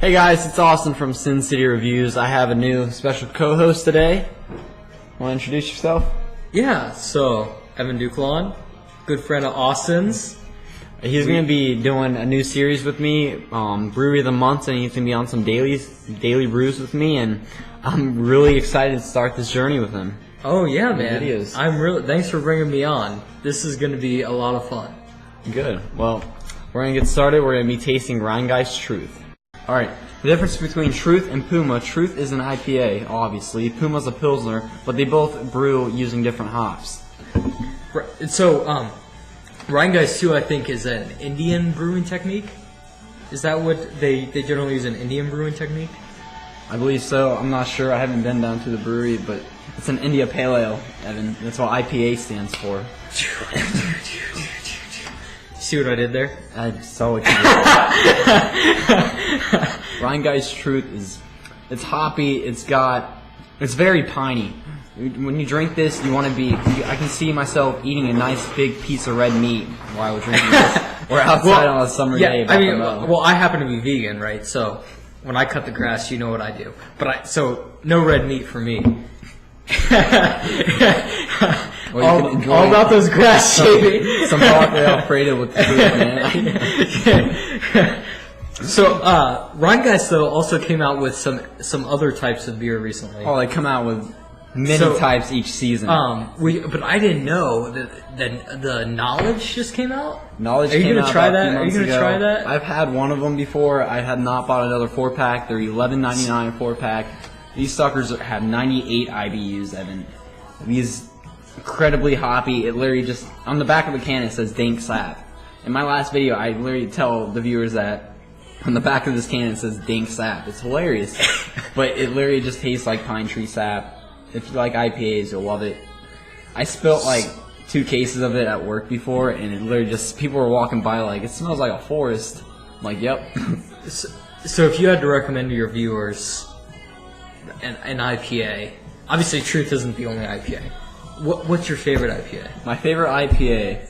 Hey guys, it's Austin from Sin City Reviews. I have a new special co-host today. Want to introduce yourself? Yeah, so Evan Duclon, good friend of Austin's. He's going to be doing a new series with me, Brewery of the Month, and he's going to be on some daily brews with me, and I'm really excited to start this journey with him. Oh yeah, man. Videos. Thanks for bringing me on. This is going to be a lot of fun. Good. Well, we're going to get started. We're going to be tasting Rhinegeist Truth. Alright, the difference between Truth and Puma. Truth is an IPA, obviously. Puma's a Pilsner, but they both brew using different hops. So, Rhinegeist too, I think, is an Indian brewing technique. Is that what they generally use, an Indian brewing technique? I believe so. I'm not sure. I haven't been down to the brewery, but it's an India Pale Ale, Evan. That's what IPA stands for. See what I did there? I saw what you did. Rhinegeist Truth it's hoppy. It's very piney. When you drink this, you want to be. I can see myself eating a nice big piece of red meat while we're drinking this. We're outside on a summer day. I happen to be vegan, right? So when I cut the grass, you know what I do. So no red meat for me. All about those grass shaving. Some broccoli Alfredo with the food, man. So, Rhinegeist though also came out with some other types of beer recently. Oh, they come out with many types each season. But I didn't know that the Knowledge just came out. Knowledge. Are you gonna try that? Are you gonna try that? I've had one of them before. I had not bought another 4-pack. They're $11.99 4-pack. These suckers have 98 IBUs, Evan. These incredibly hoppy. It literally just on the back of the can it says "Dank Sap." In my last video, I literally tell the viewers that on the back of this can it says "Dank Sap." It's hilarious, but it literally just tastes like pine tree sap. If you like IPAs, you'll love it. I spilt like 2 cases of it at work before, and it literally just people were walking by like it smells like a forest. I'm like, yep. So if you had to recommend to your viewers an IPA, obviously Truth isn't the only IPA. What's your favorite IPA? My favorite IPA,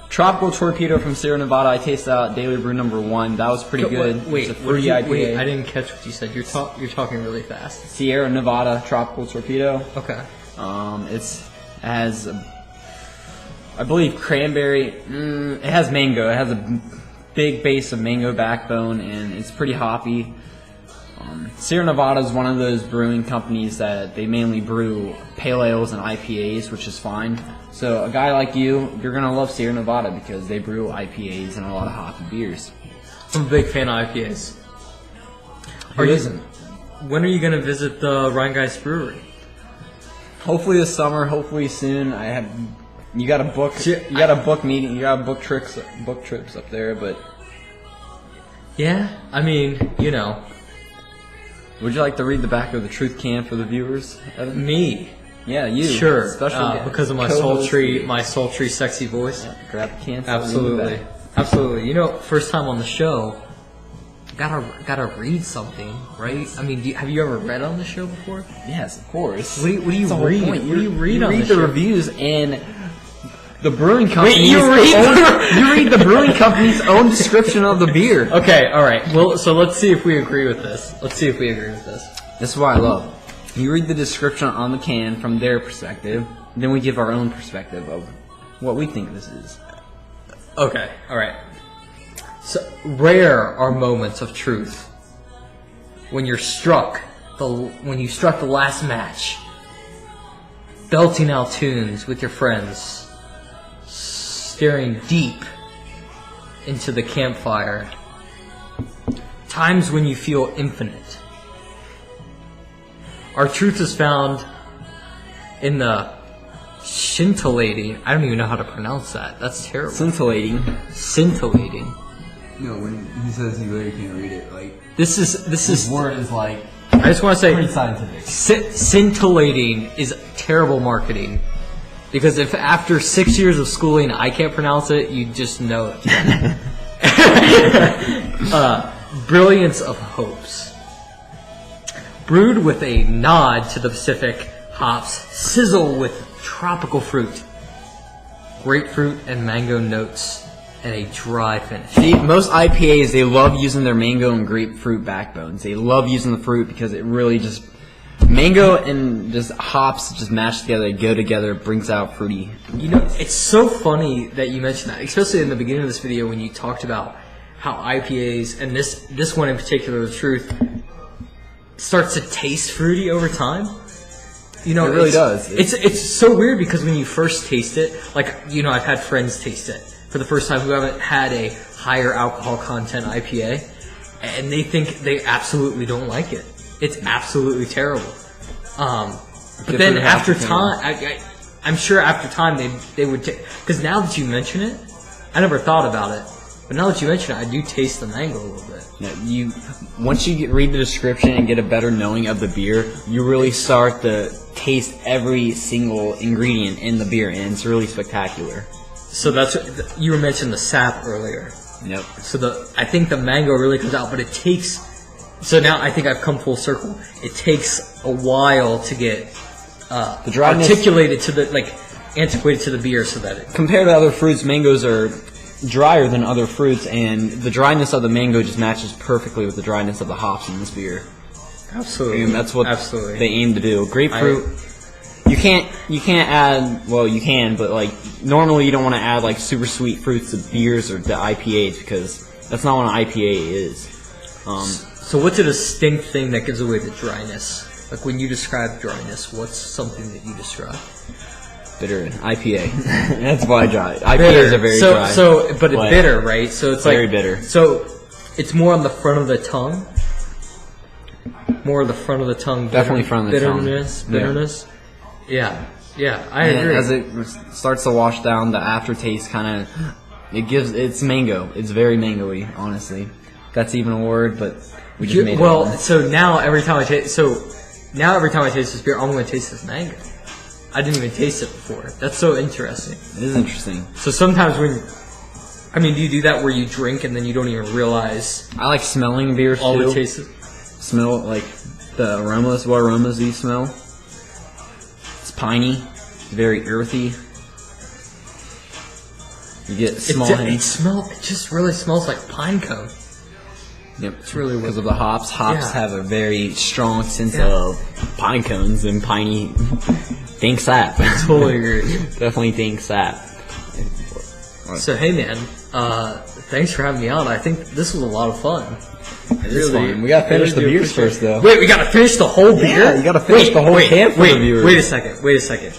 Tropical Torpedo from Sierra Nevada. I tasted out Daily Brew number 1. That was pretty good. Wait, it's a fruity IPA. Wait, I didn't catch what you said. You're talking really fast. Sierra Nevada Tropical Torpedo. Okay. It has, I believe, cranberry. It has mango. It has a big base of mango backbone, and it's pretty hoppy. Sierra Nevada is one of those brewing companies that they mainly brew pale ales and IPAs, which is fine. So a guy like you're going to love Sierra Nevada because they brew IPAs and a lot of hoppy beers. I'm a big fan of IPAs. Who isn't? When are you going to visit the Rhinegeist Brewery? Hopefully this summer, hopefully soon. You got to book meeting, you got to book trips up there, but yeah, I mean, you know. Would you like to read the back of the Truth can for the viewers, Evan? Me? Yeah, you. Sure. Especially because of my sultry, sexy voice. Yeah, grab the can. Absolutely. You know, first time on the show, gotta read something, right? I mean, have you ever read on the show before? Yes, of course. What do you read? What do you read on the show? You read the reviews and the brewing company. Wait, you read the brewing company's own description of the beer. Okay, all right. Well, so let's see if we agree with this. This is what I love. You read the description on the can from their perspective, then we give our own perspective of what we think this is. Okay, all right. So rare are moments of truth when you struck the last match, belting out tunes with your friends, staring deep into the campfire. Times when you feel infinite. Our truth is found in the scintillating. I don't even know how to pronounce that. That's terrible. Scintillating. No, when he says he literally can't read it, like this word is like. I just want to say, pretty scientific. Scintillating is terrible marketing. Because if after 6 years of schooling I can't pronounce it, you just know it. Brilliance of Hopes. Brewed with a nod to the Pacific, hops sizzle with tropical fruit, grapefruit and mango notes and a dry finish. See, most IPAs, they love using their mango and grapefruit backbones. They love using the fruit because it really just... Mango and just hops just mash together, go together, brings out fruity. You know, it's so funny that you mentioned that, especially in the beginning of this video when you talked about how IPAs, and this one in particular, the truth, starts to taste fruity over time. You know, it really does. It's so weird because when you first taste it, like, you know, I've had friends taste it for the first time who haven't had a higher alcohol content IPA, and they think they absolutely don't like it. It's absolutely terrible. But then after time, I'm sure after time they would because now that you mention it, I never thought about it. But now that you mention it, I do taste the mango a little bit. Yeah, once you read the description and get a better knowing of the beer, you really start to taste every single ingredient in the beer, and it's really spectacular. So that's you were mentioning the sap earlier. Yep. So I think the mango really comes out, but it takes. So now I think I've come full circle. It takes a while to get the dryness articulated to the antiquated to the beer, so that it compared to other fruits, mangoes are drier than other fruits, and the dryness of the mango just matches perfectly with the dryness of the hops in this beer. Absolutely, and that's what they aim to do. Grapefruit, you can't add. Well, you can, but like normally you don't want to add like super sweet fruits to beers or to IPAs because that's not what an IPA is. So what's a distinct thing that gives away the dryness? Like when you describe dryness, what's something that you describe? Bitter IPA. That's why dry. IPAs are very dry. But it's bitter, right? So it's very bitter. So it's more on the front of the tongue. More of the front of the tongue. Definitely front of the tongue. Bitterness. Yeah. I agree. As it starts to wash down, the aftertaste kind of it's mango. It's very mango-y, honestly. That's even a word, but we just made it. Well, so now every time I taste this beer, I'm going to taste this mango. I didn't even taste it before. That's so interesting. It is interesting. So sometimes do you do that where you drink and then you don't even realize? I like smelling beers all too. the tastes. Smell like the aromas. What aromas do you smell? It's piney, very earthy. You get small. It just really smells like pine cone. Yep, it's really weird. Because of the hops. Hops have a very strong sense of pine cones and piney. Think sap. Totally agree. Definitely think sap. So hey man, thanks for having me on. I think this was a lot of fun. It is fun. We gotta finish the beers first, though. Wait, we gotta finish the whole beer? Yeah, you gotta finish the whole can for the viewers. Wait a second.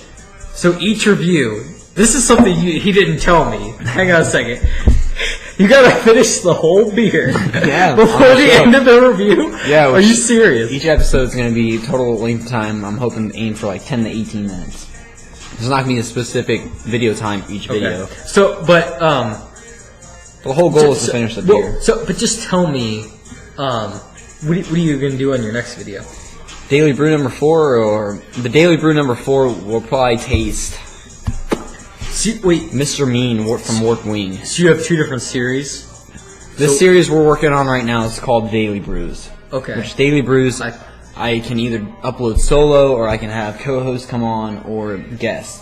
So each review, this is something he didn't tell me. Hang on a second. You gotta finish the whole beer before the end of the review? Yeah. Are you serious? Each episode is gonna be total length time. I'm hoping to aim for like 10 to 18 minutes. There's not gonna be a specific video time for each video. So, but the whole goal is to finish the beer. But just tell me, what are you gonna do on your next video? Daily Brew number 4, or the Daily Brew number 4 will probably taste. Mr. Mean from Warped Wing. So you have 2 different series? This series we're working on right now is called Daily Brews. Okay. Which Daily Brews, I can either upload solo, or I can have co-hosts come on, or guests.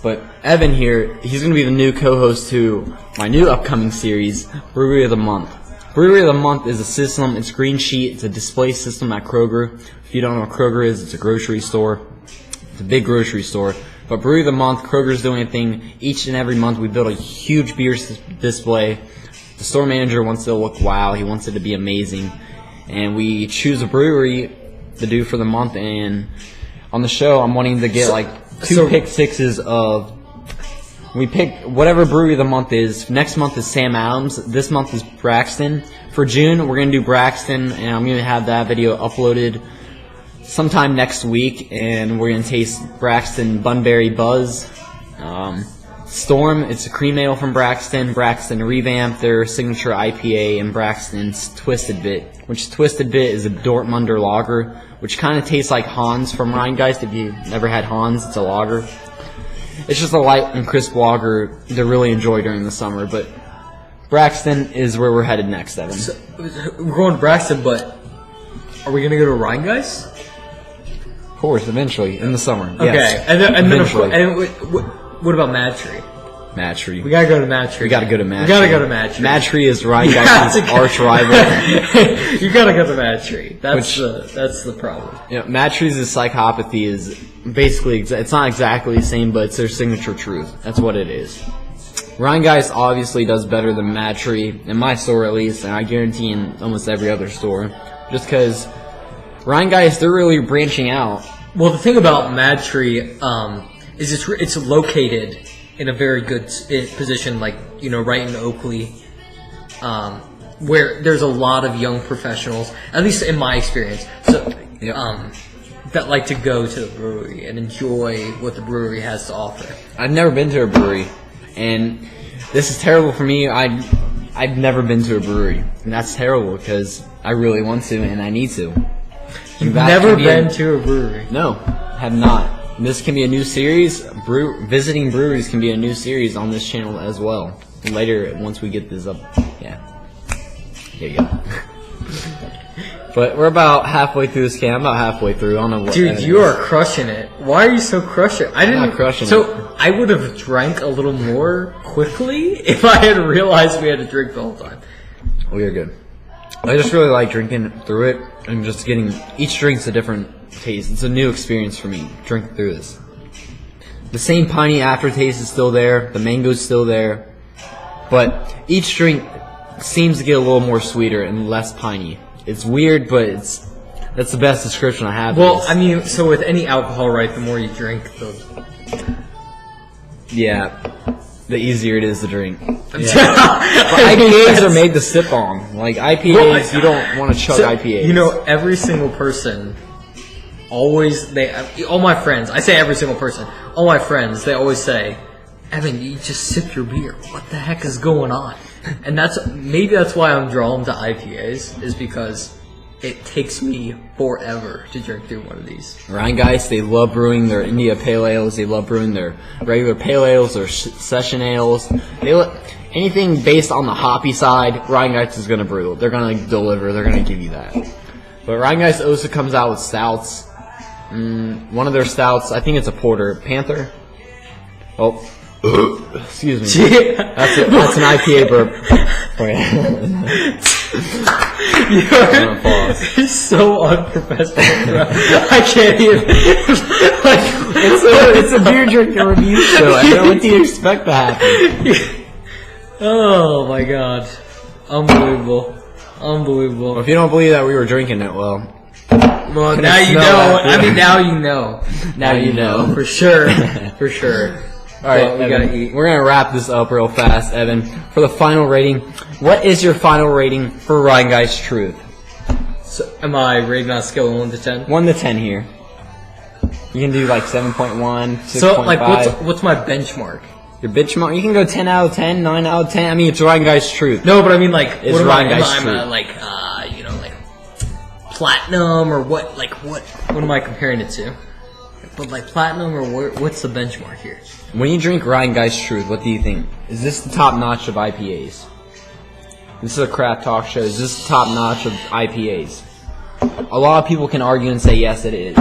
But Evan here, he's going to be the new co-host to my new upcoming series, Brewery of the Month. Brewery of the Month is a system, it's green sheet, it's a display system at Kroger. If you don't know what Kroger is, it's a grocery store. It's a big grocery store. But Brewery of the Month, Kroger's doing a thing. Each and every month we build a huge beer display. The store manager wants it to look wow. He wants it to be amazing. And we choose a brewery to do for the month. And on the show, I'm wanting to get two pick sixes of... We pick whatever brewery of the month is. Next month is Sam Adams. This month is Braxton. For June, we're going to do Braxton. And I'm going to have that video uploaded sometime next week, and we're going to taste Braxton Bunbury Buzz. Storm, it's a cream ale from Braxton. Braxton revamped their signature IPA, and Braxton's Twisted Bit, which Twisted Bit is a Dortmunder lager, which kind of tastes like Hans from Rhinegeist. If you've never had Hans, it's a lager. It's just a light and crisp lager to really enjoy during the summer, but Braxton is where we're headed next, Evan. So, we're going to Braxton, but are we going to go to Rhinegeist? Of course, eventually, in the summer. Okay, yes. and then what about Mad Tree? Matry. We gotta go to Matry. We gotta go to Matry. We gotta go to Matry. Matry is Rhinegeist's arch rival. You gotta go to Matry. That's the problem. Yeah, Matry's psychopathy is basically, it's not exactly the same, but it's their signature truth. That's what it is. Rhinegeist obviously does better than Matry, in my store at least, and I guarantee in almost every other store. Just because Rhinegeist, they're really branching out. Well, the thing about Matry is it's located in a very good position, like, you know, right in Oakley, where there's a lot of young professionals, at least in my experience, so that like to go to the brewery and enjoy what the brewery has to offer. I've never been to a brewery, and this is terrible for me. I've never been to a brewery, and that's terrible because I really want to and I need to. You've never been to a brewery? No, have not. This can be a new series. Visiting breweries can be a new series on this channel as well. Later, once we get this up, yeah. Here you go. But we're about halfway through this can. I'm about halfway through. I don't know what. Dude, you are crushing it. Why are you so crushing it? I'm not crushing it. So I would have drank a little more quickly if I had realized we had to drink the whole time. We are good. I just really like drinking through it and just getting each drink's a different taste. It's a new experience for me drinking through this. The same piney aftertaste is still there. The mango's still there, but each drink seems to get a little more sweeter and less piney. It's weird, but that's the best description I have. Well, I mean, so with any alcohol, right? The more you drink, the easier it is to drink. But IPAs are made to sip on. Like IPAs, you don't want to chug IPAs. You know, every single person always all my friends. I say every single person. All my friends, they always say, "Evan, you just sip your beer. What the heck is going on?" And maybe that's why I'm drawn to IPAs, is because it takes me forever to drink through one of these. Rhinegeist, they love brewing their India Pale Ales. They love brewing their regular Pale Ales, their Session Ales. Anything based on the hoppy side, Rhinegeist is going to brew. They're going to deliver. They're going to give you that. But Rhinegeist also comes out with stouts. One of their stouts, I think it's a porter. Panther? Oh, excuse me. That's an IPA burp. You're so unprofessional, bro. I can't even. It's a beer drinking review show. I know what do you expect to happen. Oh my god. Unbelievable. Unbelievable. Well, if you don't believe that we were drinking it, well now you know. I mean, now you know. Now you know. For sure. For sure. Alright, we gotta eat. We're gonna wrap this up real fast, Evan. For the final rating, what is your final rating for Rhinegeist Truth? So, am I rating on a scale of 1 to 10? 1 to 10 here. You can do like 7.1, 6.5. So, like, what's my benchmark? Your benchmark? You can go 10 out of 10, 9 out of 10. I mean, it's Rhinegeist Truth. No, but I mean, like, it's Rhinegeist Truth. Like, like, platinum, or what? Like, what am I comparing it to? But like platinum, or what's the benchmark here? When you drink Rhinegeist Truth, what do you think? Is this the top notch of IPAs? This is a craft talk show. Is this the top notch of IPAs? A lot of people can argue and say yes, it is.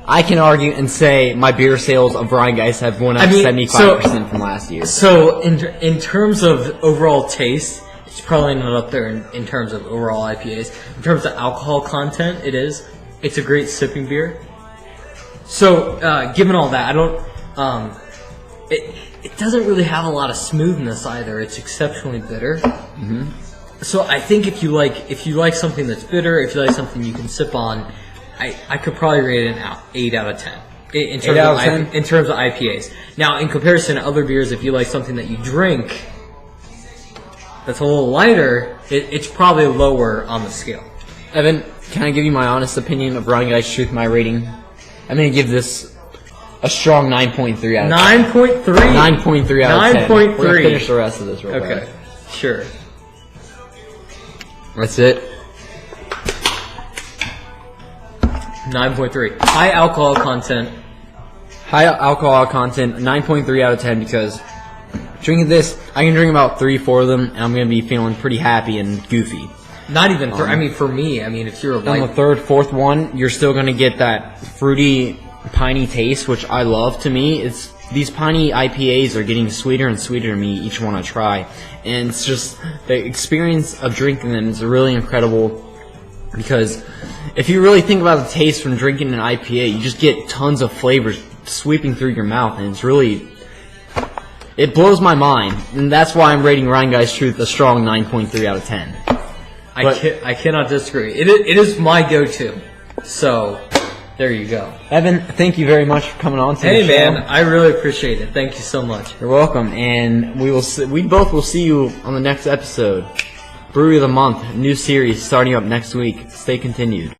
I can argue and say my beer sales of Rhinegeist have went up 75% from last year. So in terms of overall taste, it's probably not up there in terms of overall IPAs. In terms of alcohol content, it is. It's a great sipping beer. So, given all that, I don't. It doesn't really have a lot of smoothness either. It's exceptionally bitter. Mm-hmm. So I think if you like something that's bitter, if you like something you can sip on, I could probably rate it an 8 out of 10. In terms of IPAs. Now, in comparison to other beers, if you like something that you drink that's a little lighter, it's probably lower on the scale. Evan, can I give you my honest opinion of Rhinegeist Truth, my rating? I'm going to give this a strong 9.3 out of 10. 9.3? 9.3 out of 10. 9.3. We're going to finish the rest of this real quick. Okay, sure. That's it. 9.3. High alcohol content. High alcohol content, 9.3 out of 10, because drinking this, I can drink about 3-4 of them, and I'm going to be feeling pretty happy and goofy. Not even, I mean, for me, I mean, if you're on the third, fourth one, you're still going to get that fruity, piney taste, which I love. To me, it's these piney IPAs are getting sweeter and sweeter to me each one I try, and it's just the experience of drinking them is really incredible. Because if you really think about the taste from drinking an IPA, you just get tons of flavors sweeping through your mouth, and it blows my mind, and that's why I'm rating Rhinegeist Truth a strong 9.3 out of 10. I cannot disagree. It is my go-to. So, there you go. Evan, thank you very much for coming on to the Hey show. man, I really appreciate it. Thank you so much. You're welcome, and we both will see you on the next episode. Brewery of the Month, new series starting up next week. Stay continued.